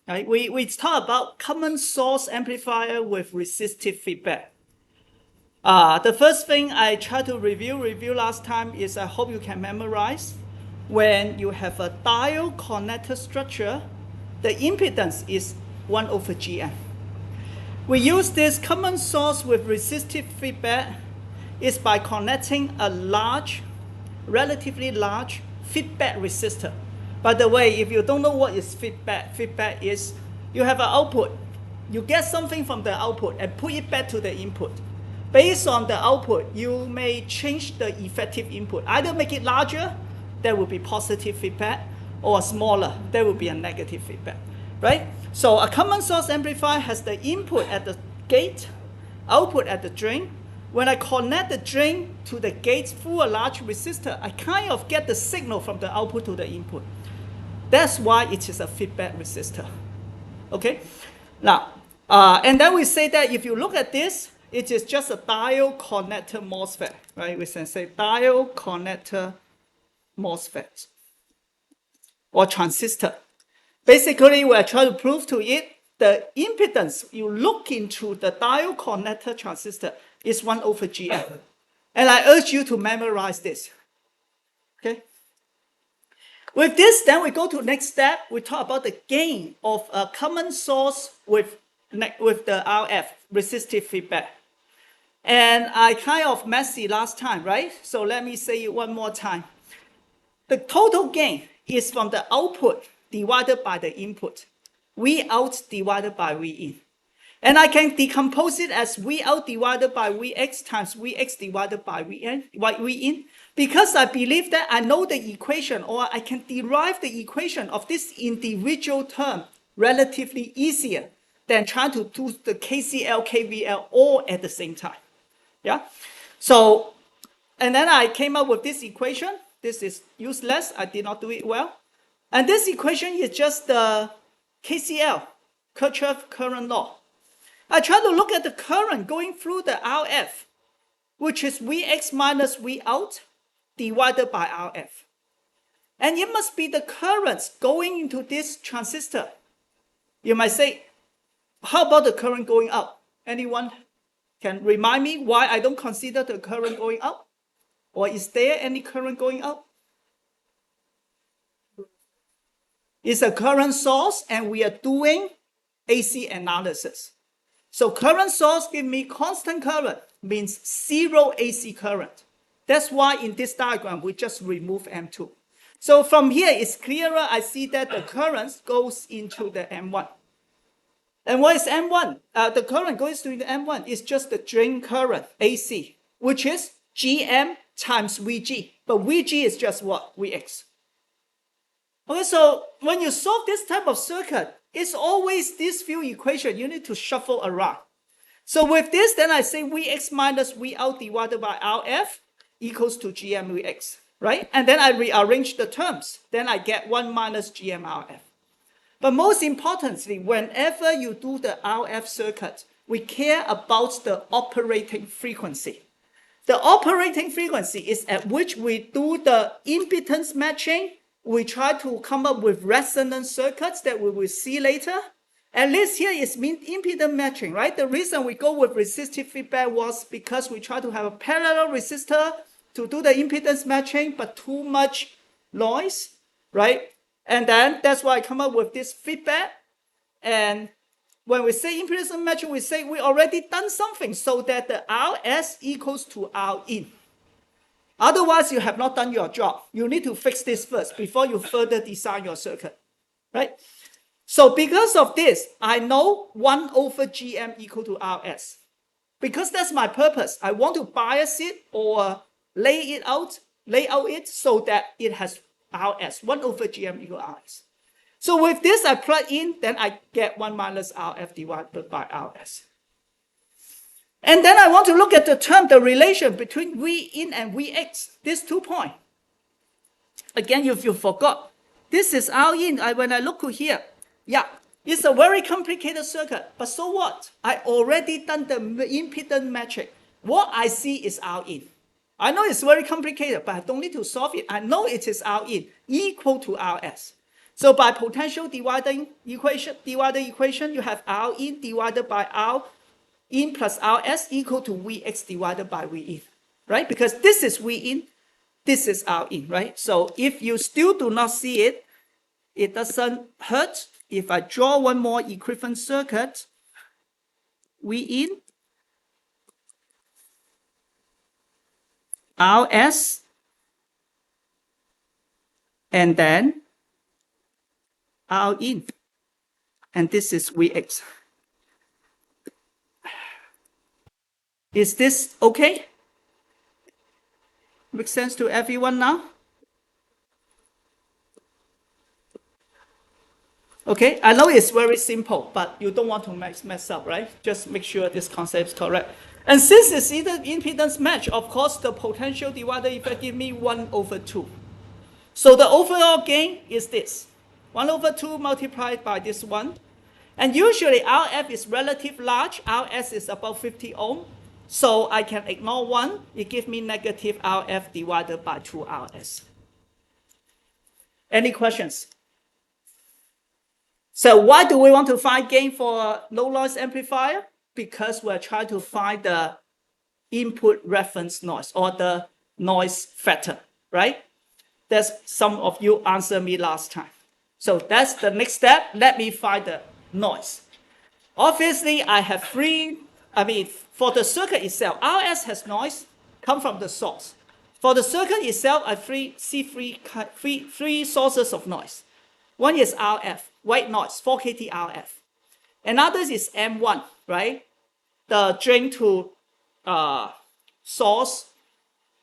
Right? We talk about common source amplifier with resistive feedback. The first thing I try to review last time is I hope you can memorize. When you have a diode connector structure, the impedance is 1 over Gm. We use this common source with resistive feedback is by connecting a relatively large feedback resistor. By the way, if you don't know what is feedback is you have an output. You get something from the output and put it back to the input. Based on the output, you may change the effective input. Either make it larger, that will be positive feedback, or smaller, that will be a negative feedback, right? So a common source amplifier has the input at the gate, output at the drain. When I connect the drain to the gate through a large resistor, I kind of get the signal from the output to the input. That's why it is a feedback resistor. Okay? Now, and then we say that if you look at this, it is just a diode connector MOSFET, right? We can say diode connector MOSFET or transistor. Basically, we're trying to prove to it the impedance you look into the diode connector transistor is 1 over Gm. And I urge you to memorize this. Okay? With this, then we go to next step. We talk about the gain of a common source with the RF, resistive feedback. And I kind of messy last time, right? So let me say it one more time. The total gain is from the output divided by the input. V out divided by V in. And I can decompose it as V out divided by Vx times Vx divided by V in. Because I believe that I know the equation, or I can derive the equation of this individual term relatively easier than trying to do the KCL, KVL all at the same time. Yeah? So, and then I came up with this equation. This is useless. I did not do it well. And this equation is just the KCL, Kirchhoff current law. I try to look at the current going through the RF, which is Vx minus V out divided by RF. And it must be the currents going into this transistor. You might say, how about the current going up? Anyone can remind me why I don't consider the current going up? Or is there any current going up? It's a current source, and we are doing AC analysis. So current source give me constant current, means zero AC current. That's why in this diagram, we just remove M2. So from here, it's clearer. I see that the current goes into the M1. And what is M1? The current goes to the M1 is just the drain current, AC, which is Gm times Vg. But Vg is just what? Vx. Okay, so when you solve this type of circuit, it's always this few equations you need to shuffle around. So with this, then I say Vx minus V out divided by Rf equals to Gm Vx, right? And then I rearrange the terms. Then I get 1 minus Gm Rf. But most importantly, whenever you do the RF circuit, we care about the operating frequency. The operating frequency is at which we do the impedance matching. We try to come up with resonance circuits that we will see later. At least here is impedance matching, right? The reason we go with resistive feedback was because we try to have a parallel resistor to do the impedance matching, but too much noise, right? And then that's why I come up with this feedback. And when we say impedance matching, we say we already done something so that the Rs equals to Rin. Otherwise, you have not done your job. You need to fix this first before you further design your circuit, right? So because of this, I know 1 over Gm equal to Rs. Because that's my purpose. I want to bias it or lay out it so that it has Rs. 1 over Gm equal Rs. So with this, I plug in, then I get 1 minus Rf divided by Rs. And then I want to look at the relation between V in and Vx, these 2 points. Again, if you forgot, this is Rin. When I look to here, yeah, it's a very complicated circuit, but so what? I already done the impedance matching. What I see is Rin. I know it's very complicated, but I don't need to solve it. I know it is Rin equal to Rs. So by potential dividing equation, you have R in divided by R in plus Rs equal to Vx divided by V in, right? Because this is V in, this is R in, right? So if you still do not see it, it doesn't hurt. If I draw one more equivalent circuit, V in, Rs, and then R in, and this is Vx. Is this okay? Makes sense to everyone now? Okay, I know it's very simple, but you don't want to mess up, right? Just make sure this concept is correct. And since it's either impedance match, of course, the potential divider effect give me 1/2. So the overall gain is this. 1/2 multiplied by this one. And usually RF is relatively large. Rs is about 50 ohm. So I can ignore 1. It gives me negative RF divided by 2 Rs. Any questions? So why do we want to find gain for a low noise amplifier? Because we're trying to find the input reference noise or the noise factor, right? That's some of you answered me last time. So that's the next step. Let me find the noise. Obviously, I have for the circuit itself, Rs has noise, come from the source. For the circuit itself, I see three sources of noise. One is RF, white noise, 4 kT RF. Another is M1, right? The drain to source,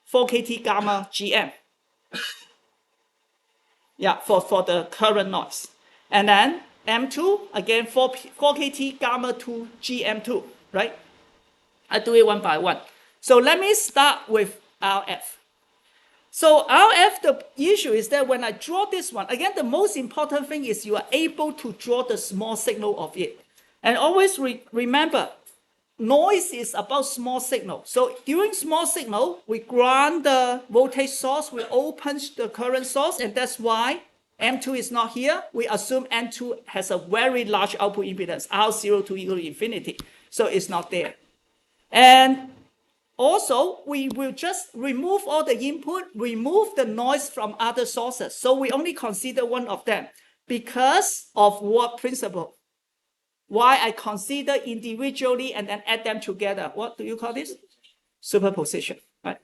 4 kT gamma GM. Yeah, for the current noise. And then M2, again, 4 kT gamma to GM2, right? I do it one by one. So let me start with RF. So RF, the issue is that when I draw this one, again, the most important thing is you are able to draw the small signal of it. And always remember, noise is about small signal. So during small signal, we ground the voltage source, we open the current source, and that's why M2 is not here. We assume M2 has a very large output impedance, R0 to equal to infinity. So it's not there. And also, we will just remove all the input, remove the noise from other sources. So we only consider one of them because of what principle? Why I consider individually and then add them together. What do you call this? Superposition, right?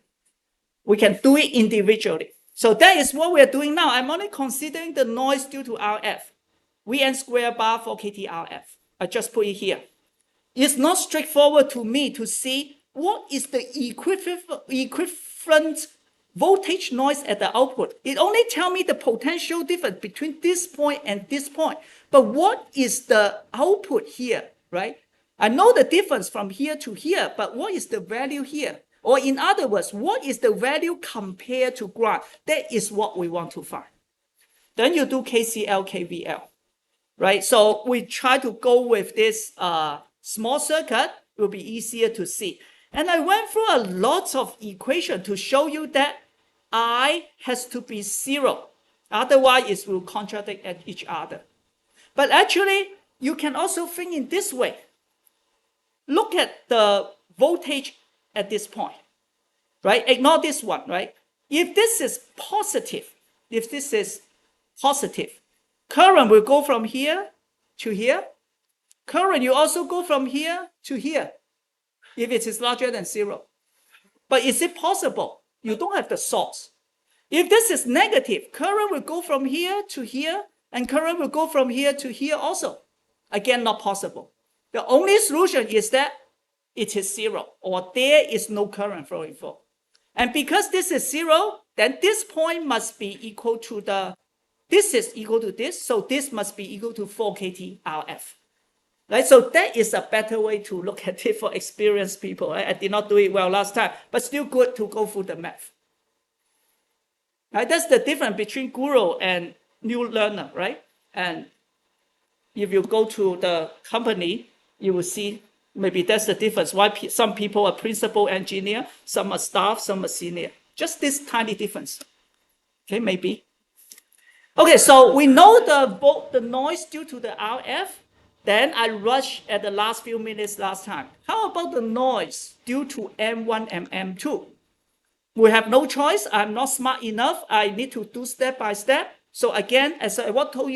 We can do it individually. So that is what we are doing now. I'm only considering the noise due to RF. Vn square bar 4 kT RF. I just put it here. It's not straightforward to me to see what is the equivalent voltage noise at the output. It only tells me the potential difference between this point and this point. But what is the output here, right? I know the difference from here to here, but what is the value here? Or in other words, what is the value compared to ground? That is what we want to find. Then you do KCL, KVL, right? So we try to go with this small circuit. It will be easier to see. And I went through a lot of equations to show you that I has to be 0. Otherwise, it will contradict at each other. But actually, you can also think in this way. Look at the voltage at this point, right? Ignore this one, right? If this is positive, current will go from here to here. Current, you also go from here to here. If it is larger than 0. But is it possible? You don't have the source. If this is negative, current will go from here to here, and current will go from here to here also. Again, not possible. The only solution is that it is 0, or there is no current flowing through. And because this is 0, then this point must be equal to this is equal to this, so this must be equal to 4 kT RF. Right? So that is a better way to look at it for experienced people. Right? I did not do it well last time, but still good to go through the math. Right? That's the difference between guru and new learner, right? And if you go to the company, you will see maybe that's the difference. Why some people are principal engineer, some are staff, some are senior. Just this tiny difference. Okay, maybe. Okay, so we know the noise due to the RF. Then I rushed at the last few minutes last time. How about the noise due to M1 and M2? We have no choice. I'm not smart enough. I need to do step by step. So again, as I told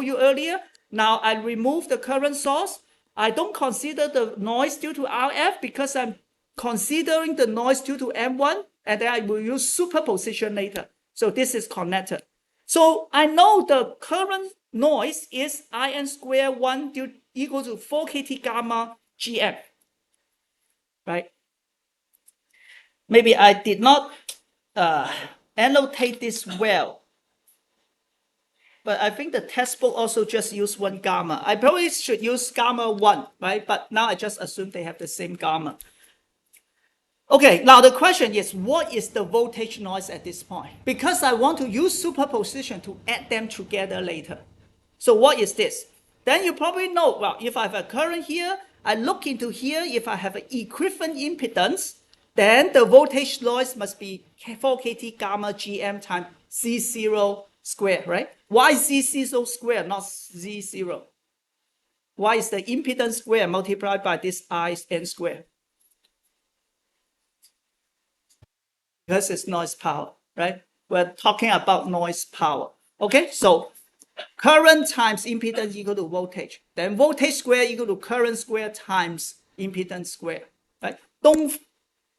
you earlier, now I remove the current source. I don't consider the noise due to RF because I'm considering the noise due to M1, and then I will use superposition later. So this is connected. So I know the current noise is In square 1 equal to 4 kT gamma GM, right? Maybe I did not annotate this well, but I think the textbook also just used one gamma. I probably should use gamma 1, right? But now I just assume they have the same gamma. Okay, now the question is, what is the voltage noise at this point? Because I want to use superposition to add them together later. So what is this? Then you probably know, well, if I have a current here, I look into here, if I have an equivalent impedance, then the voltage noise must be 4 kT gamma GM times Z0 squared, right? Why Z0 squared, not Z0? Why is the impedance squared multiplied by this In squared? Because it's noise power, right? We're talking about noise power. Okay, so current times impedance equal to voltage. Then voltage square equal to current square times impedance square, right? Don't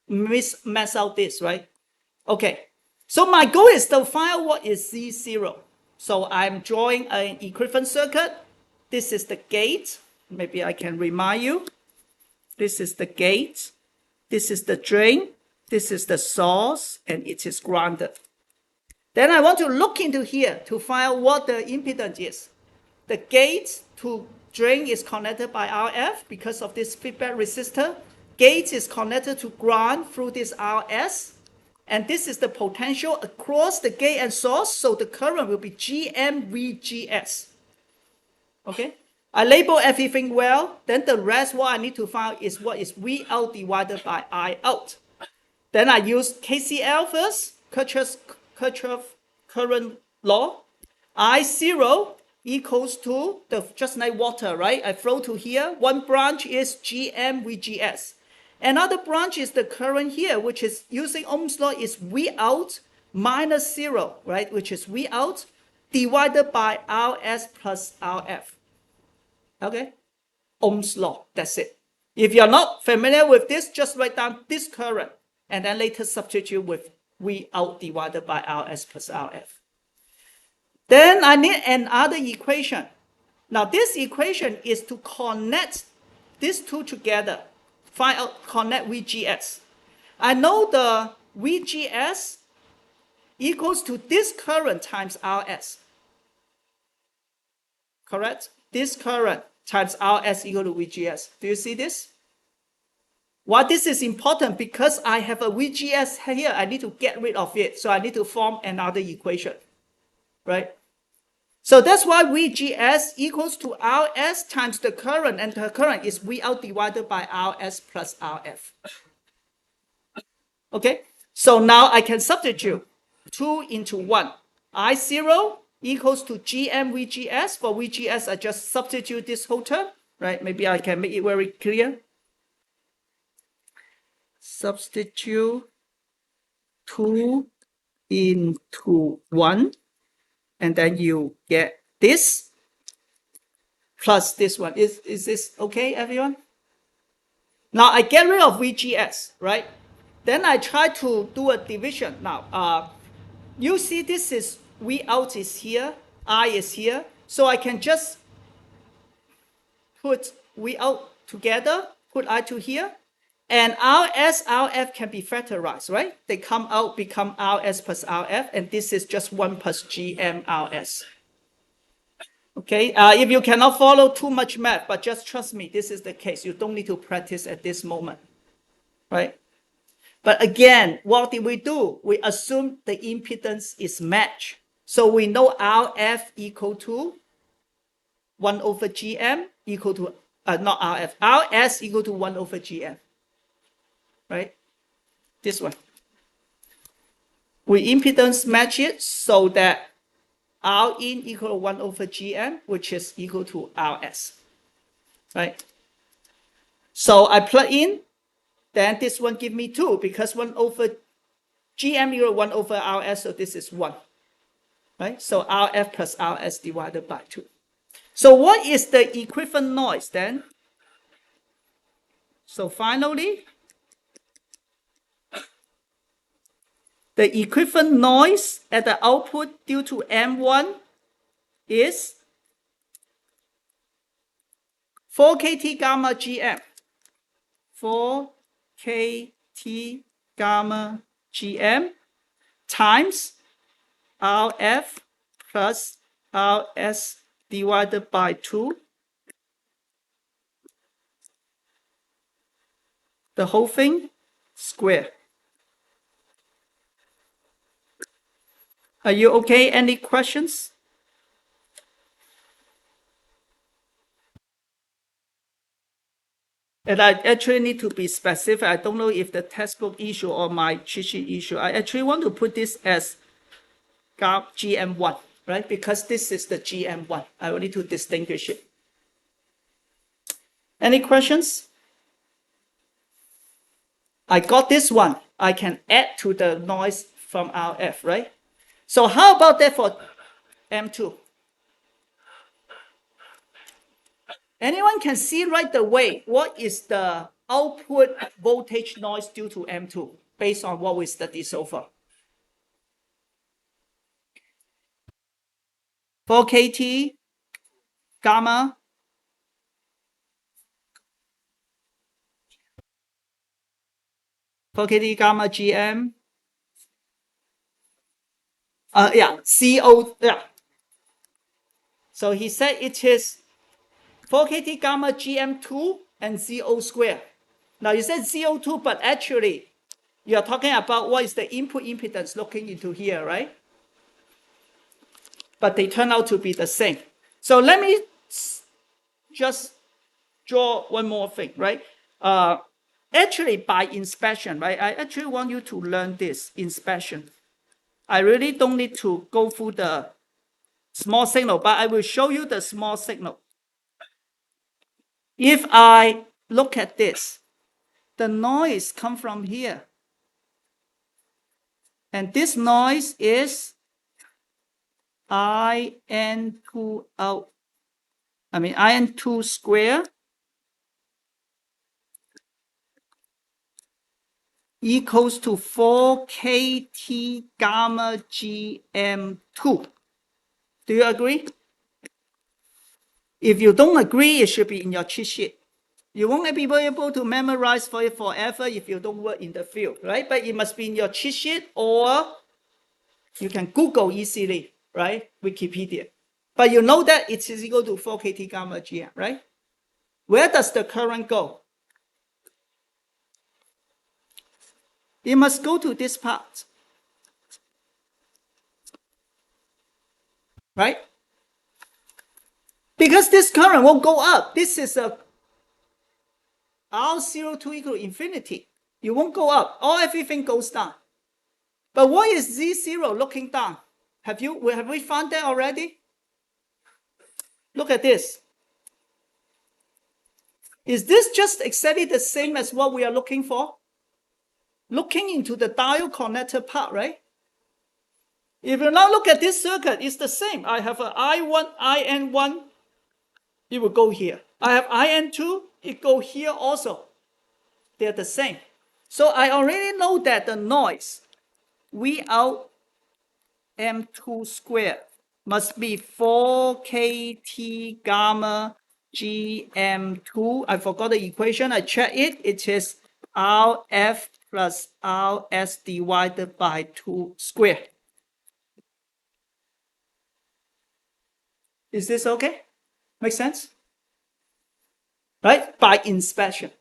mess out this, right? Okay, so my goal is to find out what is Z0. So I'm drawing an equivalent circuit. This is the gate. Maybe I can remind you. This is the gate. This is the drain. This is the source, and it is grounded. Then I want to look into here to find out what the impedance is. The gate to drain is connected by RF because of this feedback resistor. Gate is connected to ground through this RS. And this is the potential across the gate and source, so the current will be GM/VGS. Okay? I label everything well, then the rest what I need to find is what is V out divided by I out. Then I use KCL first, Kirchhoff current law. I0 equals to just like water, right? I flow to here. One branch is GM/VGS. Another branch is the current here, which is using Ohm's law is V out minus 0, right? Which is V out divided by RS plus RF. Okay? Ohm's law, that's it. If you're not familiar with this, just write down this current and then later substitute with V out divided by RS plus RF. Then I need another equation. Now this equation is to connect these two together. Find out, connect VGS. I know the VGS equals to this current times RS. Correct? This current times RS equal to VGS. Do you see this? Why this is important? Because I have a VGS here, I need to get rid of it. So I need to form another equation, right? So that's why VGS equals to RS times the current, and the current is V out divided by RS plus RF. Okay, so now I can substitute 2 into 1. I0 equals to GM/VGS. For VGS, I just substitute this whole term, right? Maybe I can make it very clear. Substitute 2 into 1, and then you get this plus this one. Is this okay, everyone? Now I get rid of VGS, right? Then I try to do a division. Now, you see this is V out is here, I is here. So I can just put V out together, put I to here. And RS, RF can be factorized, right? They come out, become RS plus RF, and this is just 1 plus GM RS. Okay, if you cannot follow too much math, but just trust me, this is the case. You don't need to practice at this moment, right? But again, what did we do? We assume the impedance is matched. So we know RF equal to 1 over GM equal to, not RF, RS equal to 1 over GM. Right? This one. We impedance match it so that R in equal to 1 over GM, which is equal to RS, right? So I plug in, then this one give me 2 because 1 over GM equal to 1 over RS, so this is 1, right? So RF plus RS divided by 2. So what is the equivalent noise then? So finally, the equivalent noise at the output due to M1 is 4 kT gamma GM. 4 kT gamma GM times RF plus RS divided by 2. The whole thing square. Are you okay? Any questions? And I actually need to be specific. I don't know if the textbook issue or my cheat sheet issue. I actually want to put this as GM1, right? Because this is the GM1. I will need to distinguish it. Any questions? I got this one. I can add to the noise from RF, right? So how about that for M2? Anyone can see right away what is the output voltage noise due to M2 based on what we studied so far? 4 kT gamma 4 kT gamma GM. CO. Yeah. So he said it is 4 kT gamma GM2 and CO square. Now you said CO2, but actually you are talking about what is the input impedance looking into here, right? But they turn out to be the same. So let me just draw one more thing, right? Actually, by inspection, right? I actually want you to learn this inspection. I really don't need to go through the small signal, but I will show you the small signal. If I look at this, the noise comes from here. And this noise is IN2 out. IN2 square equals to 4 kT gamma GM2. Do you agree? If you don't agree, it should be in your cheat sheet. You won't be able to memorize for it forever if you don't work in the field, right? But it must be in your cheat sheet, or you can Google easily, right? Wikipedia. But you know that it is equal to 4 kT gamma GM, right? Where does the current go? It must go to this part, right? Because this current won't go up. This is a R02 equal to infinity. You won't go up. Everything goes down. But what is Z0 looking down? Have we found that already? Look at this. Is this just exactly the same as what we are looking for? Looking into the diode connector part, right? If you now look at this circuit, it's the same. I have an IN1, it will go here. I have IN2, it go here also. They're the same. So I already know that the noise V out M2 squared must be 4 kT gamma GM2. I forgot the equation. I checked it. It is RF plus RS divided by 2 squared. Is this okay? Make sense? Right? By inspection.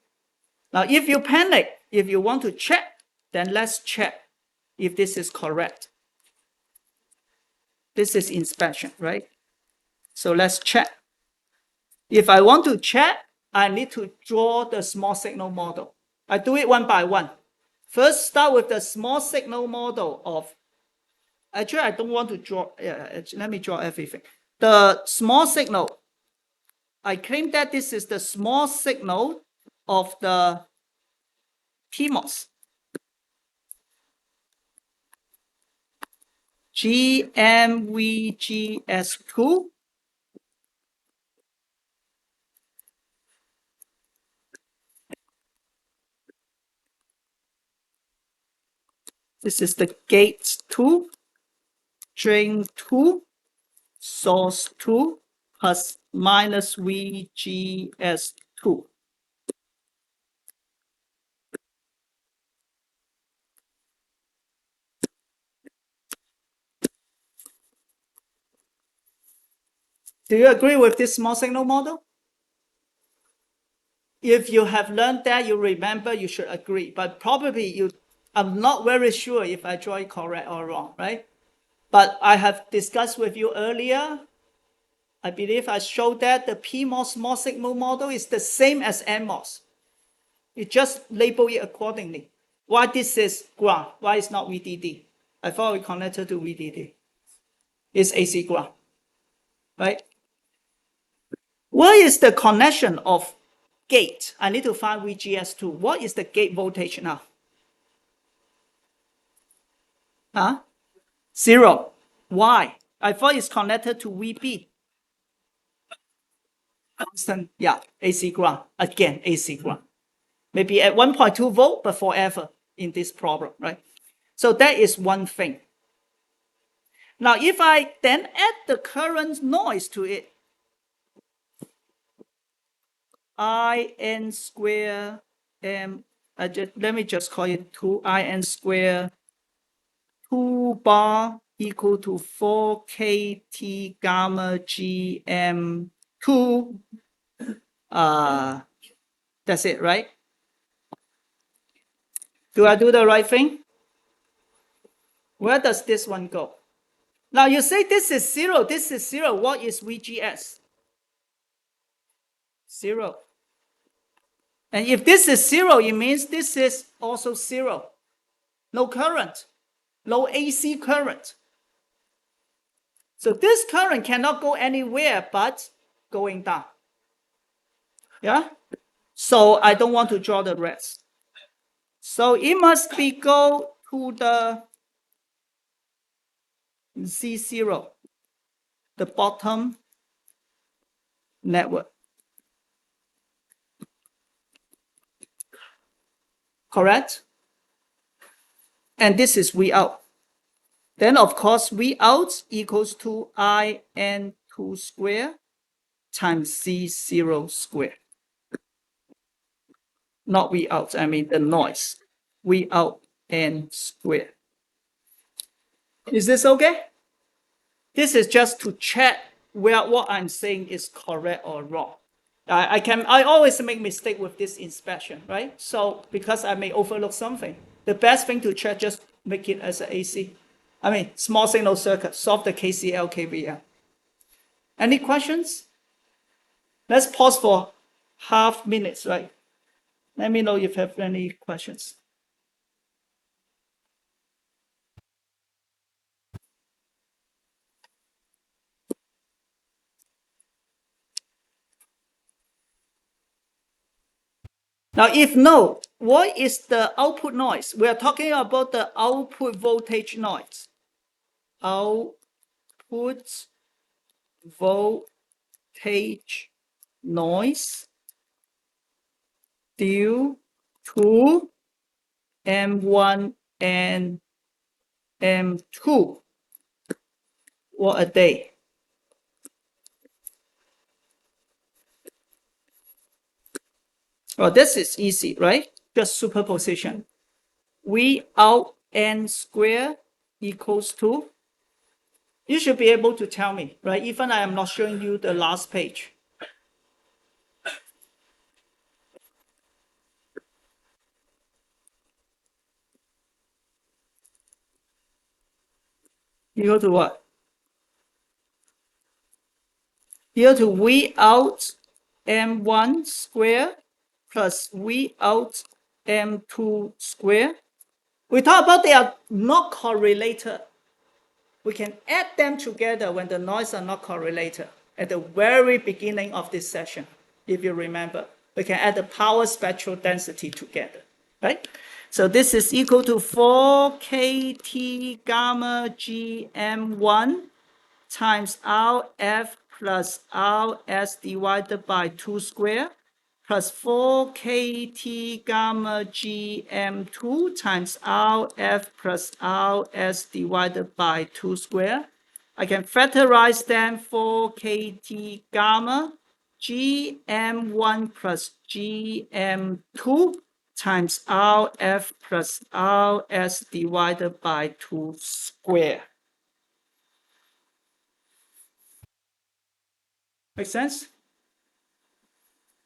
Now, if you panic, if you want to check, then let's check if this is correct. This is inspection, right? So let's check. If I want to check, I need to draw the small signal model. I do it one by one. First, start with the small signal model of Actually, I don't want to draw. Let me draw everything. The small signal, I claim that this is the small signal of the PMOS. GMVGS2. This is the gate 2, drain 2, source 2, plus minus VGS2. Do you agree with this small signal model? If you have learned that, you remember, you should agree. But probably I'm not very sure if I draw it correct or wrong, right? But I have discussed with you earlier. I believe I showed that the PMOS small signal model is the same as NMOS. You just label it accordingly. Why this is ground? Why it's not VDD? I thought we connected to VDD. It's AC ground, right? What is the connection of gate? I need to find VGS2. What is the gate voltage now? Huh? 0. Why? I thought it's connected to VB. Constant, yeah, AC ground. Again, AC ground. Maybe at 1.2 volt, but forever in this problem, right? So that is one thing. Now, if I then add the current noise to it, IN square M, let me just call it 2 IN square 2 bar equal to 4 KT gamma GM2. That's it, right? Do I do the right thing? Where does this one go? Now you say this is 0, this is 0. What is VGS? 0. And if this is 0, it means this is also 0. No current, no AC current. So this current cannot go anywhere but going down. Yeah? So I don't want to draw the rest. So it must be go to the Z0, the bottom network. Correct? And this is V out. Then of course V out equals to IN2 square times Z0 square. Not V out, I mean the noise. V out N square. Is this okay? This is just to check where what I'm saying is correct or wrong. I always make mistake with this inspection, right? So because I may overlook something, the best thing to check, just make it as an AC. I mean, small signal circuit, solve the KCL, KVL. Any questions? Let's pause for half minutes, right? Let me know if you have any questions. Now, if no, what is the output noise? We are talking about the output voltage noise. Output voltage noise due to M1 and M2. What are they? Well, this is easy, right? Just superposition. V out N square equals to, you should be able to tell me, right? Even I am not showing you the last page. Equal to what? Equal to V out M1 square plus V out M2 square. We talk about they are not correlated. we can add them together when the noise are not correlated at the very beginning of this session. If you remember, we can add the power spectral density together, right? So this is equal to 4kT gamma GM1 times RF plus RS divided by 2 square plus 4kT gamma GM2 times RF plus RS divided by 2 square. I can factorize them 4kT gamma GM1 plus GM2 times RF plus RS divided by 2 square. Make sense?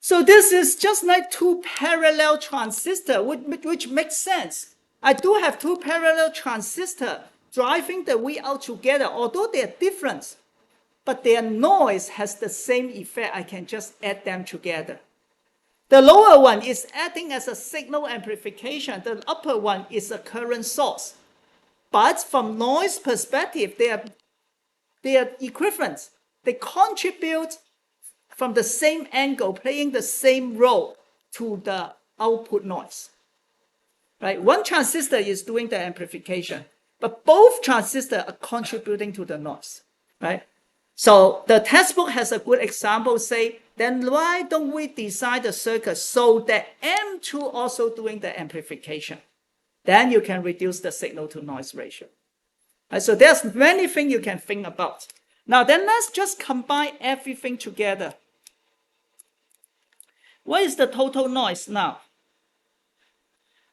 So this is just like two parallel transistors, which makes sense. I do have two parallel transistors driving the V out together, although they're different, but their noise has the same effect. I can just add them together. The lower one is acting as a signal amplification. The upper one is a current source. But from noise perspective, they are equivalent. They contribute from the same angle, playing the same role to the output noise. Right? One transistor is doing the amplification, but both transistors are contributing to the noise. Right? So the textbook has a good example, say, then why don't we design the circuit so that M2 also doing the amplification? Then you can reduce the signal to noise ratio. Right? So there's many things you can think about. Now then let's just combine everything together. What is the total noise now?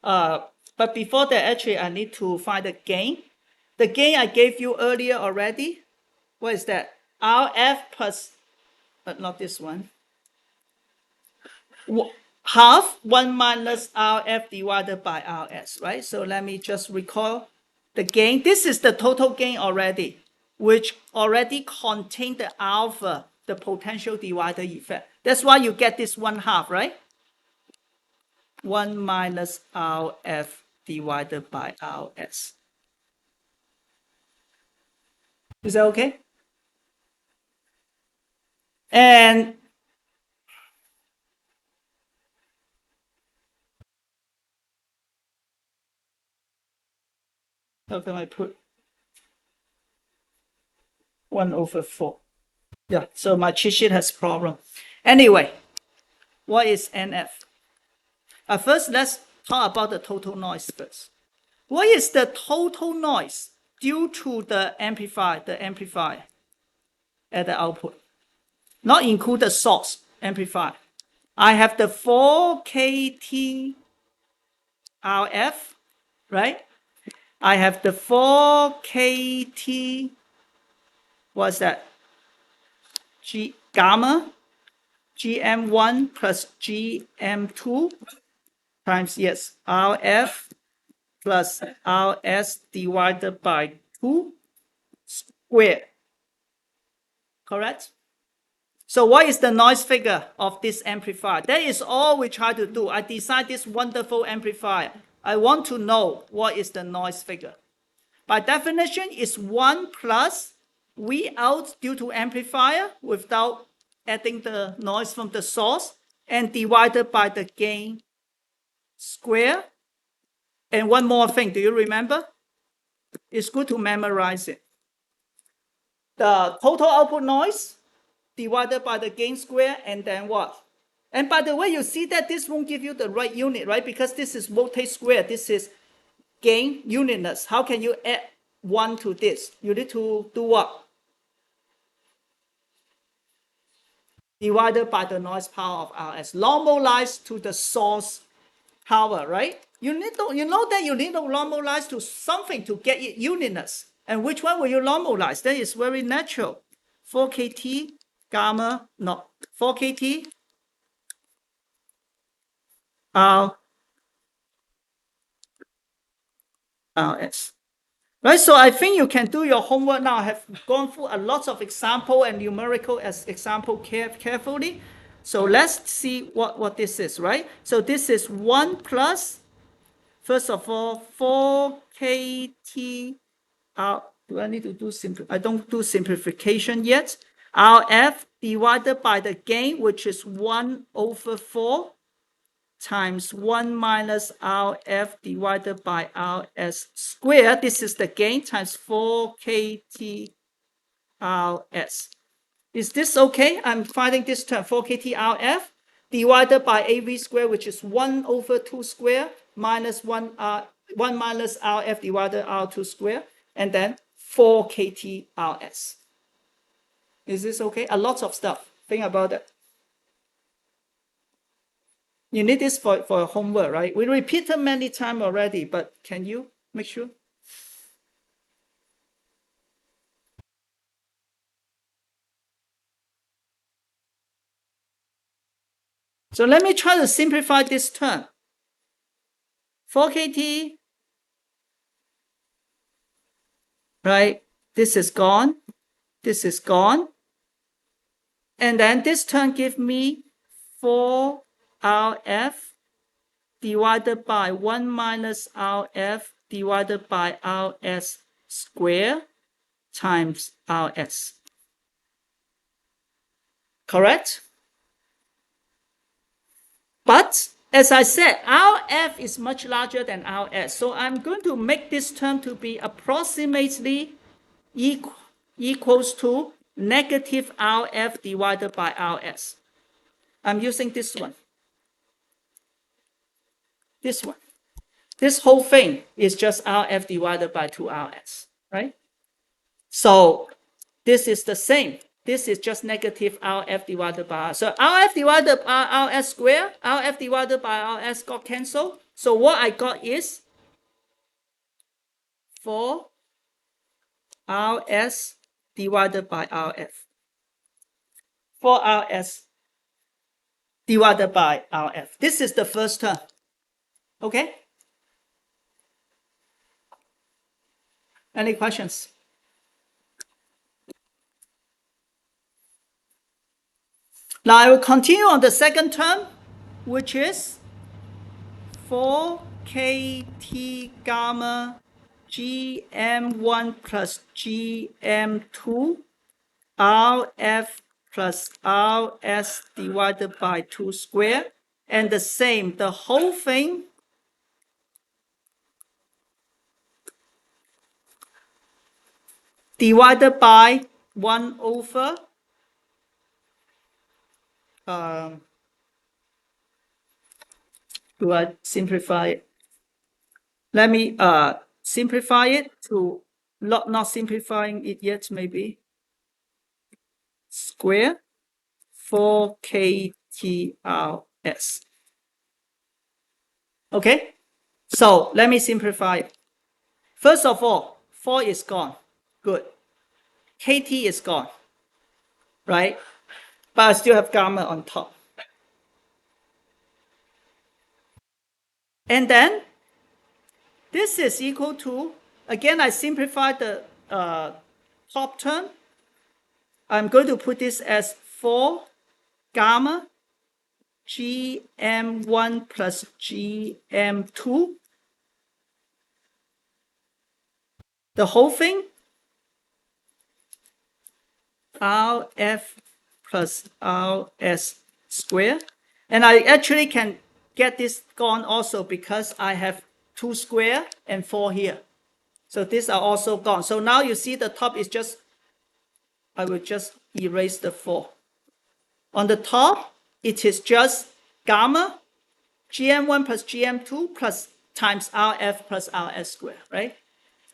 But before that, actually, I need to find the gain. The gain I gave you earlier already. What is that? RF plus, but not this one. Half 1 minus RF divided by RS, right? So let me just recall the gain. This is the total gain already, which already contained the alpha, the potential divider effect. That's why you get this 1/2, right? 1 minus RF divided by RS. Is that okay? And how can I put 1/4? Yeah, so my cheat sheet has problem. Anyway, what is NF? First, let's talk about the total noise first. What is the total noise due to the amplifier at the output? Not include the source amplifier. I have the 4kT RF, right? I have the 4kT, what's that? Gamma, GM1 plus GM2 times, yes, RF plus RS divided by 2 squared. Correct? So what is the noise figure of this amplifier? That is all we try to do. I designed this wonderful amplifier. I want to know what is the noise figure. By definition, it's 1 plus V out due to amplifier without adding the noise from the source and divided by the gain square. And one more thing, do you remember? It's good to memorize it. The total output noise divided by the gain square, and then what? And by the way, you see that this won't give you the right unit, right? Because this is voltage square, this is gain unitness. How can you add 1 to this? You need to do what? Divided by the noise power of RS, normalized to the source power, right? You know that you need to normalize to something to get it unitness. And which one will you normalize? That is very natural. 4kT gamma, no, 4kT RS. Right, so I think you can do your homework now. I have gone through a lot of example and numerical as example carefully. So let's see what this is, right? So this is 1 plus, first of all, 4kT do I need to do I don't do simplification yet. RF divided by the gain, which is 1/4 times 1 minus RF divided by RS squared. This is the gain times 4kT RS. Is this okay? I'm finding this term 4kT RF divided by AV squared, which is 1/2 squared minus 1 minus RF divided R2 squared, and then 4kT RS. Is this okay? A lot of stuff. Think about it. You need this for homework, right? We repeated many times already, but can you make sure? So let me try to simplify this term. 4kT, right? This is gone. This is gone. And then this term gives me 4RF divided by 1 minus RF divided by RS squared times RS. Correct? But as I said, RF is much larger than RS. So I'm going to make this term to be approximately equals to negative RF divided by RS. I'm using this one. This one. This whole thing is just RF divided by 2RS, right? So this is the same. This is just negative RF divided by RS. So RF divided by RS squared, RF divided by RS got cancelled. So what I got is 4 RS divided by RF. 4 RS divided by RF. This is the first term. Okay? Any questions? Now I will continue on the second term, which is 4kT gamma GM1 plus GM2 RF plus RS divided by 2 squared. And the same, the whole thing divided by 1/. Do I simplify it? Let me simplify it to not simplifying it yet, maybe. Square 4kTRS. Okay, so let me simplify it. First of all, 4 is gone. Good. KT is gone, right? But I still have gamma on top. And then this is equal to, again, I simplified the top term. I'm going to put this as 4 gamma GM1 plus GM2. The whole thing, RF plus RS squared. And I actually can get this gone also because I have 2 square and 4 here. So these are also gone. So now you see the top is just, I will just erase the 4. On the top, it is just gamma GM1 plus GM2 plus times RF plus RS squared, right?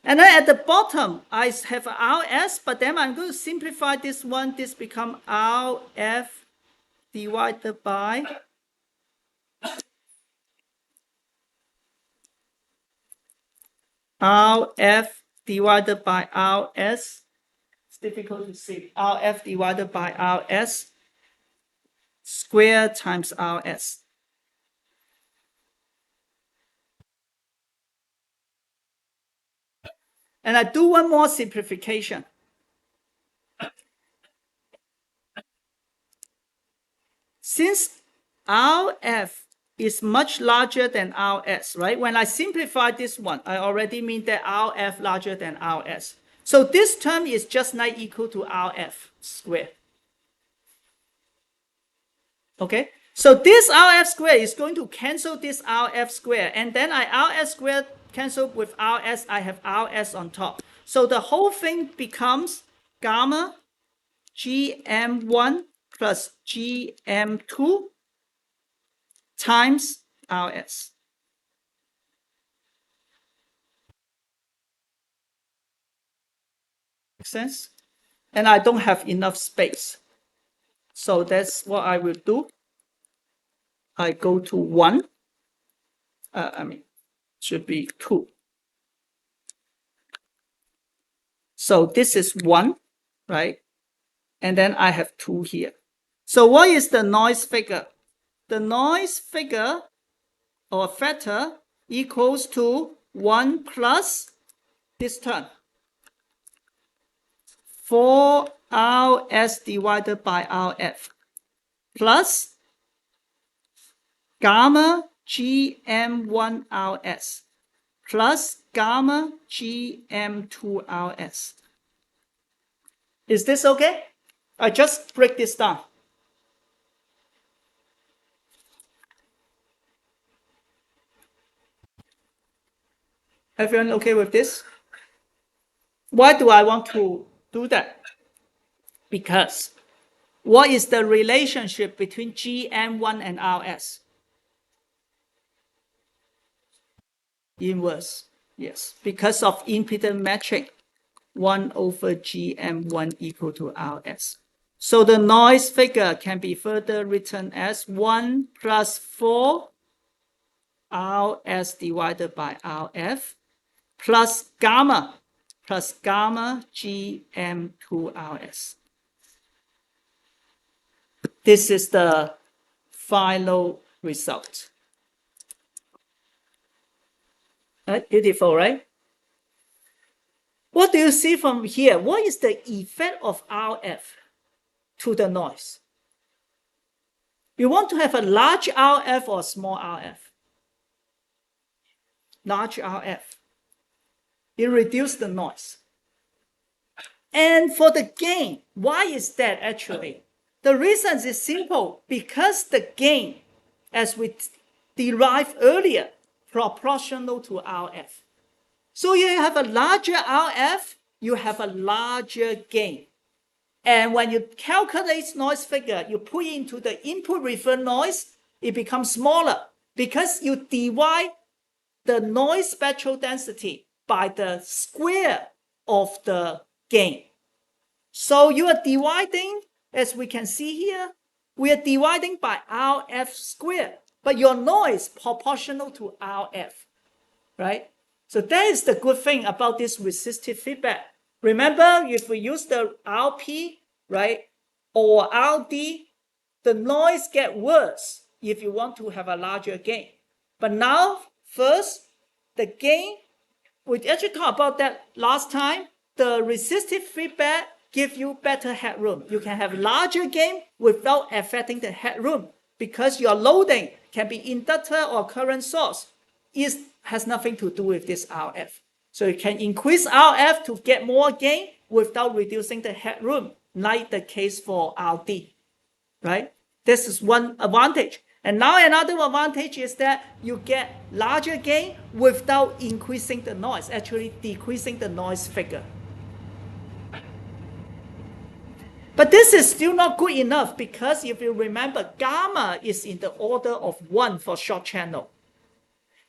And then at the bottom, I have RS, but then I'm going to simplify this one. This becomes RF divided by RF divided by RS. It's difficult to see. RF divided by RS squared times RS. And I do one more simplification. Since RF is much larger than RS, right? When I simplify this one, I already mean that RF larger than RS. So this term is just not equal to RF squared. Okay, so this RF squared is going to cancel this RF squared, and then RS squared cancel with RS, I have RS on top. So the whole thing becomes gamma GM1 plus GM2 times RS. Make sense? And I don't have enough space. So that's what I will do. I go to 1. Should be 2. So this is 1, right? And then I have 2 here. So what is the noise figure? The noise figure or factor equals to 1 plus this term. 4RS divided by RF plus gamma GM1RS plus gamma GM2RS. Is this okay? I just break this down. Everyone okay with this? Why do I want to do that? Because what is the relationship between GM1 and RS? Inverse, yes, because of impedance metric, 1 over GM1 equal to RS. So the noise figure can be further written as 1 plus 4 RS divided by RF plus gamma GM2RS. This is the final result. Right? Beautiful, right? What do you see from here? What is the effect of RF to the noise? You want to have a large RF or small RF? Large RF. It reduces the noise. And for the gain, why is that actually? The reason is simple, because the gain, as we derived earlier, proportional to RF. So you have a larger RF, you have a larger gain. And when you calculate noise figure, you put into the input reference noise, it becomes smaller because you divide the noise spectral density by the square of the gain. So you are dividing, as we can see here, we are dividing by RF squared, but your noise proportional to RF, right? So that is the good thing about this resistive feedback. Remember, if we use the RP, right, or RD, the noise gets worse if you want to have a larger gain. But now, first, the gain, we actually talked about that last time. The resistive feedback gives you better headroom. You can have larger gain without affecting the headroom because your loading can be inductor or current source. It has nothing to do with this RF. So you can increase RF to get more gain without reducing the headroom, like the case for RD, right? This is one advantage. And now another advantage is that you get larger gain without increasing the noise, actually decreasing the noise figure. But this is still not good enough because if you remember, gamma is in the order of 1 for short channel.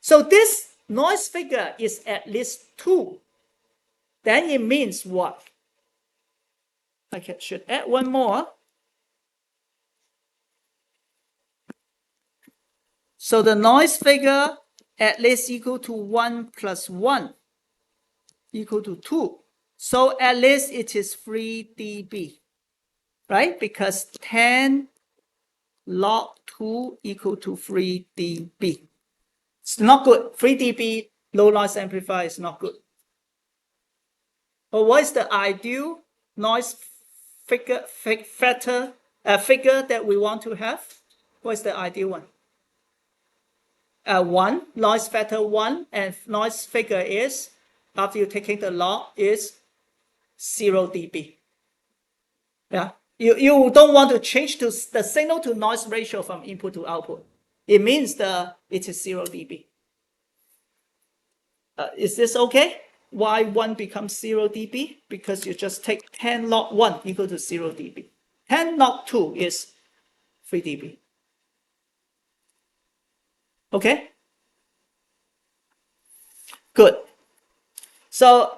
So this noise figure is at least 2. Then it means what? I should add one more. So the noise figure at least equal to 1 plus 1 equal to 2. So at least it is 3 dB, right? Because 10 log 2 equal to 3 dB. It's not good. 3 dB low noise amplifier is not good. But what is the ideal noise figure that we want to have? What is the ideal one? 1, noise factor 1, and noise figure is, after you taking the log, is 0 dB. Yeah, you don't want to change to the signal to noise ratio from input to output. It means it is 0 dB. Is this okay? Why 1 becomes 0 dB? Because you just take 10 log 1 equal to 0 dB. 10 log 2 is 3 dB. Okay? Good. So